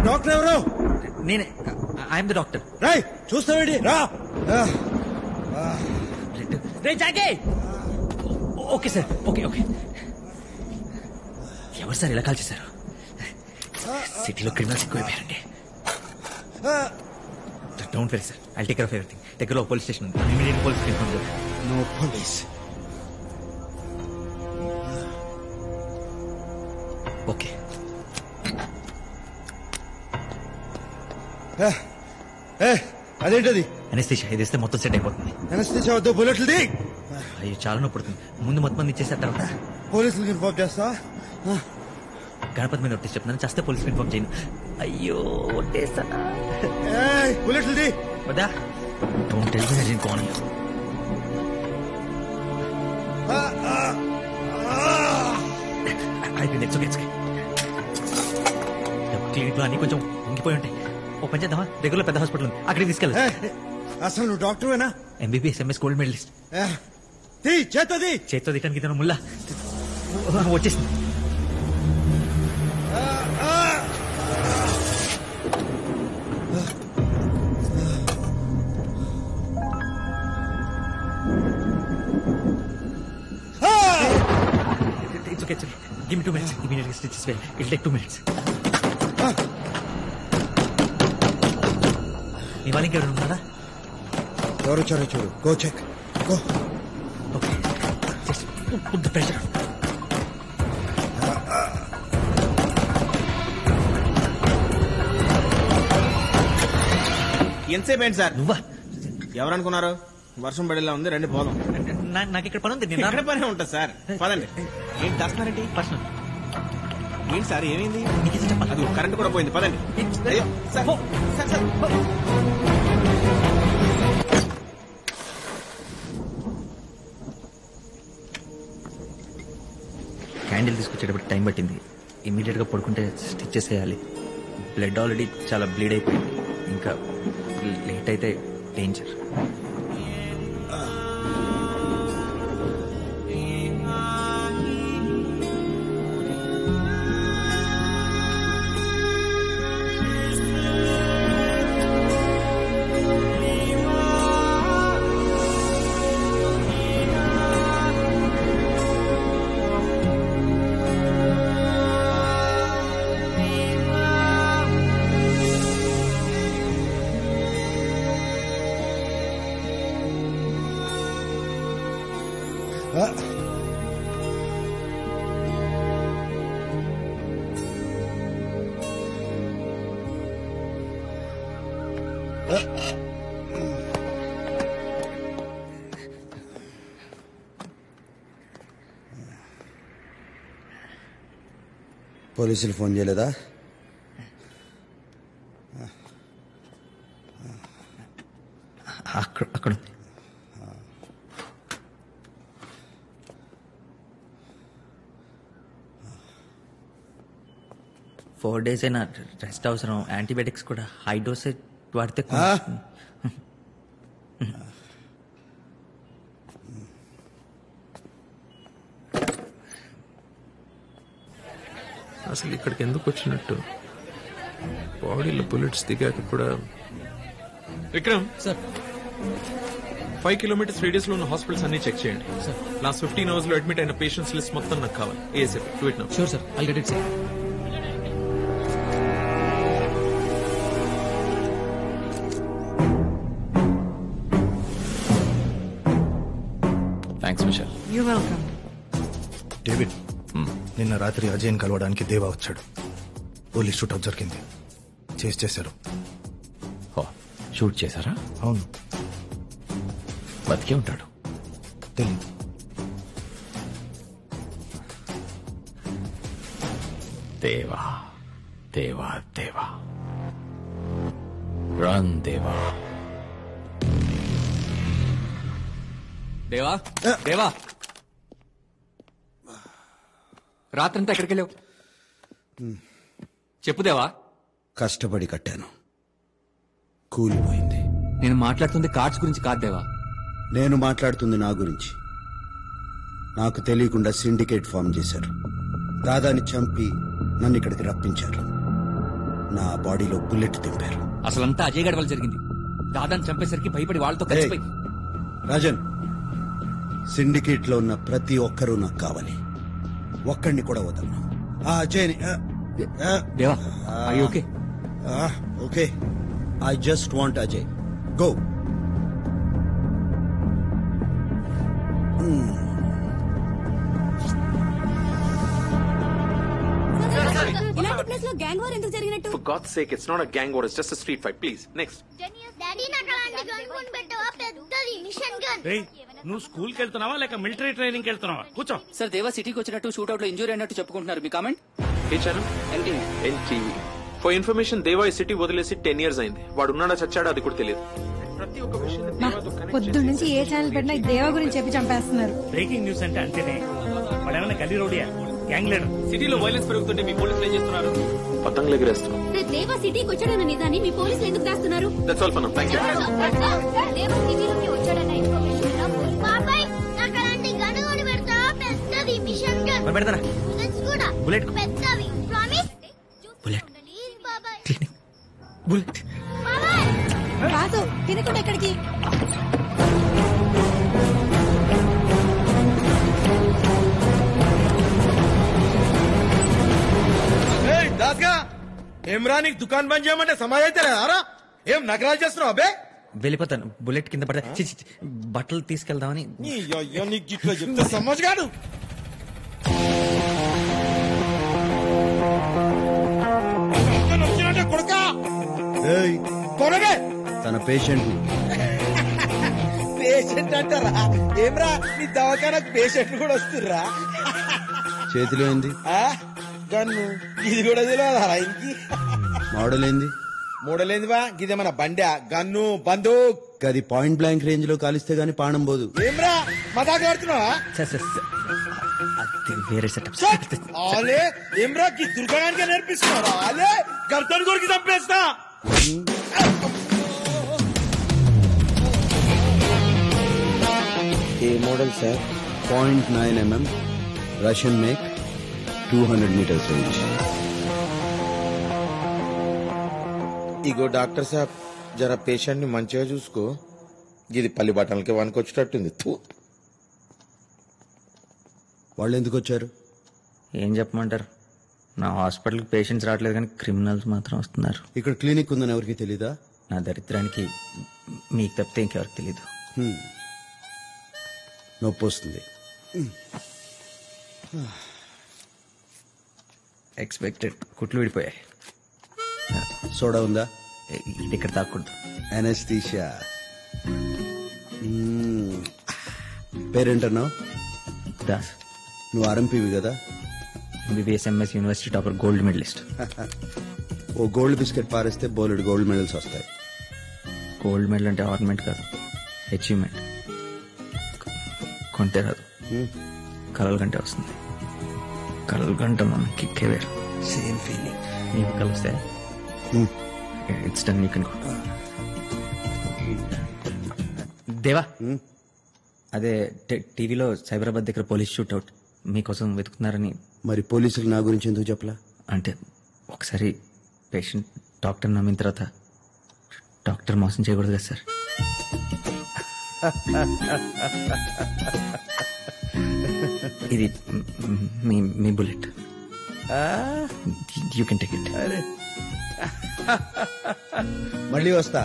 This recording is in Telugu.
డాక్టర్ ఎవరు? నేనే. I'm the doctor. రాయ్ చూస్తావేంటి? రా. రే జాగే. Okay sir. Okay okay. ఎవరు సార్ ఇలా కాల్ చేశారు? సిటీలో క్రిమినల్స్ ఎక్కువైపోయారండి. Don't worry sir, I'll take care of everything. దగ్గరలో పోలీస్ స్టేషన్ ఉంది. ఇమీడియట్ పోలీస్ ఇన్ఫార్మ్ చేయండి. No police. ఓకే. అదేంటది? అనస్థీషియా ఇది ఇస్తే మొత్తం సెట్ అయిపోతుంది. అనస్థీషియా వద్దు, బుల్లెట్లు ది. అయ్యో చాలా నొప్పి పడుతుంది. ముందు మొత్తం మంది ఇచ్చేసిన తర్వాత పోలీసులకు ఇన్ఫార్మ్ చేస్తా. గణపతి మీద ఒట్టేసి చెప్తున్నాను, చేస్తే పోలీసులు ఇన్ఫార్మ్ చేయను. అయ్యో ఒట్టేస్తానా? బుల్లెట్లు ది. వద్దా? Don't tell me I didn't call you. అయిపోయింది. It's okay. క్లినిక్ లో అన్ని కొంచెం ఉంగిపోయి ఉంటాయి. ఓ పని చేద్దామా? దగ్గరలో పెద్ద హాస్పిటల్ ఉంది, అక్కడికి తీసుకెళ్ళి. అసలు నువ్వు డాక్టర్వేనా? MBBS MS gold medalist. చేత్తో తీయటానికి ఇతను ముల్లా వచ్చేసింది. It's okay. Give me 2 minutes. Immediately stitch this way. It'll take 2 minutes. నీ వాళ్ళకి ఎవరు ఉన్నారా? ఎవరు వచ్చారో చూడు. Go check. Go. Okay. Just put the pressure. ఎంతసేపు ఏంటి సార్? నువ్వా? ఎవరనుకున్నారు? వర్షం పడేలా ఉంది, రండి పోదాం. నాకు ఇక్కడ పని ఉంది. ఎక్కడ పని ఉంటుంది సార్? పదండి. ఏంటి దాస్తున్నారండి? పర్సనల్. ఏంటి సార్ ఏమైంది? నీకు చెప్పాలి. అది కరెంట్ కూడా పోయింది, పదండి. అయ్యో సార్, సార్, సార్. క్యాండిల్ తీసుకొచ్చేటప్పుడు టైం పట్టింది. ఇమీడియట్ గా పడుకుంటే స్టిచ్ చేసేయాలి. బ్లడ్ ఆల్రెడీ చాలా బ్లీడ్ అయిపోయింది. ఇంకా లేట్ అయితే డేంజర్. పోలీసులు ఫోన్ చేయలేదా? అక్కడ 4 days అయినా రెస్ట్ అవసరం. యాంటీబయాటిక్స్ కూడా హై డోసేజ్ వాడితే అసలు ఇక్కడికి ఎందుకు వచ్చినట్టు? బాడీలో బుల్లెట్స్ దిగాక కూడా. విక్రమ్ సార్, 5 kilometers రేడియస్ లో ఉన్న హాస్పిటల్స్ అన్ని చెక్ చేయండి సార్. లాస్ట్ 15 hours లో అడ్మిట్ అయిన పేషెంట్స్ లిస్ట్ మొత్తం నాకు కావాలి. ASF do it now. Sure sir, I'll get it sir. Thanks Mitchell. You welcome. David, నిన్న రాత్రి అజయ్ని కలవడానికి దేవా వచ్చాడు. పోలీస్ షూట్ అవుట్ జరిగింది. చేశారు. షూట్ చేశారా? అవును. బతికే ఉంటాడు. తెలీదు. దేవా దేవా దేవా, రన్ దేవా. దేవా దేవా, రాత్రంతా ఎక్కడికి వెళ్ళావు? చెప్పు దేవా. కష్టపడి కట్టాను, కూలిపోయింది. నేను మాట్లాడుతుంది కార్డ్స్ గురించి కాదు దేవా. నేను మాట్లాడుతుంది నా గురించి. నాకు తెలియకుండా సిండికేట్ ఫామ్ చేశారు. దాదాని చంపి నన్ను ఇక్కడికి రప్పించారు. నా బాడీలో బుల్లెట్ దింపారు. అసలంతా అజయ్ గడ్ వల్ల జరిగింది. దాదాని చంపేసరికి భయపడి వాళ్ళతో కలిసిపోయి. రాజన్, సిండికేట్ లో ఉన్న ప్రతి ఒక్కరూ నాకు కావాలి. ఒక్కడిని కూడా వదలను. ఆ అజయ్ని. దేవా, okay okay, I just want Ajay. Go. ఇలాంటి ప్లేస్ లో గ్యాంగ్ వార్ ఎందుకు జరిగినట్టు? For God's sake, it's not a gang war, it's just a street fight. Please, next. Daddy నాకు అలాంటి గన్ కొని పెట్టవా? పెద్దది మిషన్ గన్. నువ్వు స్కూల్ కి వెళ్తున్నావా లేక మిలిటరీ ట్రైనింగ్ కి వెళ్తున్నావా? కూర్చో. సార్, దేవా సిటీకి వచ్చినట్టు షూట్అవుట్ లో ఇంజూరీ అయినట్టు చెప్పుకుంటున్నారు. మీ కామెంట్? ఏ ఛానల్? NTV. For information, దేవా ఈ సిటీ వదిలేసి 10 years అయింది. వాడు ఉన్నాడా చచ్చాడా అది కూడా తెలియదు. ప్రతి ఒక్క విషయం పొద్దు నుంచి ఏ ఛానల్ పెట్టినా దేవా గురించి చెప్పి చంపేస్తున్నారు. బ్రేకింగ్ న్యూస్ అంటే అంతేనే. వాడేమన్నా గల్లీ రౌడియా, గ్యాంగ్ లీడర్? సిటీలో వైలెన్స్ పెరుగుతుంటే మీ పోలీసులు ఏం చేస్తున్నారు? పతంగులు ఎగరేస్తున్నాం. దేవా సిటీకి వచ్చాడన్న నిజాన్ని మీ పోలీసులు ఎందుకు దాస్తున్నారు? That's all for now. Thank you. దేవా సిటీలోకి వచ్చాడన్న ఇన్ఫర్మేషన్ బాబాయ్ నాకు అలాంటి గన్ కొని పెడతావా? పెద్దది మిషన్ గన్. పెడతారా? కూడా బుల్లెట్. పెద్దవి. ప్రామిస్? బుల్లెట్. ప్లీజ్ బాబాయ్. బుల్లెట్. బాబాయ్ రాజు, తినకుండా ఎక్కడికి? దాస్గా ఏమ్రా, నీకు దుకాణం బంద్ చేయమంటే సమాజ్ అయితే లేదారా? ఏం నగరాలు చేస్తున్నావు అబ్బే? వెళ్ళిపోతాను. బుల్లెట్ కింద పడతా. బట్టలు తీసుకెళ్దామని. నీకు ఇట్లా చెప్తే సమాజ్ కాదు. కొడుకా కొనగే తన పేషెంట్ పేషెంట్ అంటారా? ఏమ్రా, నీ దవాఖానకు పేషెంట్ కూడా వస్తుర్రా? చేతిలో ఏంది? గన్ను. ఇది కూడా తెలియదా ఇంకి? మోడల్ ఏంది? మోడల్ ఏంది బా? ఇదేమన్నా బండా? గన్ను, బందూక్. అది పాయింట్ బ్లాంక్ రేంజ్ లో కాలిస్తే గానీ పానం పోదు. ఏమ్రా మజాక్ ఆడుతున్నావా? అది వేరే సెటప్. ఆలే ఏమ్రా, ఈ దుర్గానికి నేర్పిస్తున్నారా? ఆలే గర్దన్ కొరికి చంపేస్తా. ఏ model sir? 0.9 mm, Russian make, 200 meters range. ఇగో డాక్టర్ సాబ్, జర పేషెంట్ ని మంచిగా చూసుకో. ఇది పల్లి బట్టలకి వనుకొచ్చేటట్టుంది. వాళ్ళు ఎందుకు వచ్చారు? ఏం చెప్పమంటారు? నా హాస్పిటల్కి పేషెంట్స్ రావట్లేదు కానీ క్రిమినల్స్ మాత్రం వస్తున్నారు. ఇక్కడ క్లినిక్ ఉందని ఎవరికి తెలీదా? నా దరిద్రానికి మీకు తప్పితే ఇంకెవరికి తెలీదు. నొప్పి వస్తుంది. ఎక్స్పెక్టెడ్. కుట్లు విడిపోయాయి. సోడా ఉందా? ఇది ఇక్కడ తాకూడదు. అనస్థీషియా. పేరేంటన్నావు? దాస్. నువ్వు ఆర్ఎంపీవి కదా? MBBS MS university topper, gold medalist. ఓ గోల్డ్ బిస్కెట్ పారేస్తే బోలెడు గోల్డ్ మెడల్స్ వస్తాయి. గోల్డ్ మెడల్ అంటే ఆర్నమెంట్ కాదు, అచీవ్మెంట్. కొంటే రాదు, కలలు కంటే వస్తుంది. కలలు కంటే మనం కిక్కే వేరు. Same feeling. నీకు కలిస్తే it's done. You can go. దేవా, అదే టీవీలో సైబరాబాద్ దగ్గర పోలీస్ షూట్అవుట్ మీకోసం వెతుకుతున్నారని. మరి పోలీసులు నా గురించి ఎందుకు చెప్పలా? అంటే ఒకసారి పేషెంట్ డాక్టర్ నమ్మిన తర్వాత డాక్టర్ మోసం చేయకూడదు కదా సార్. ఇది మీ bullet. You can take it. మళ్ళీ వస్తా.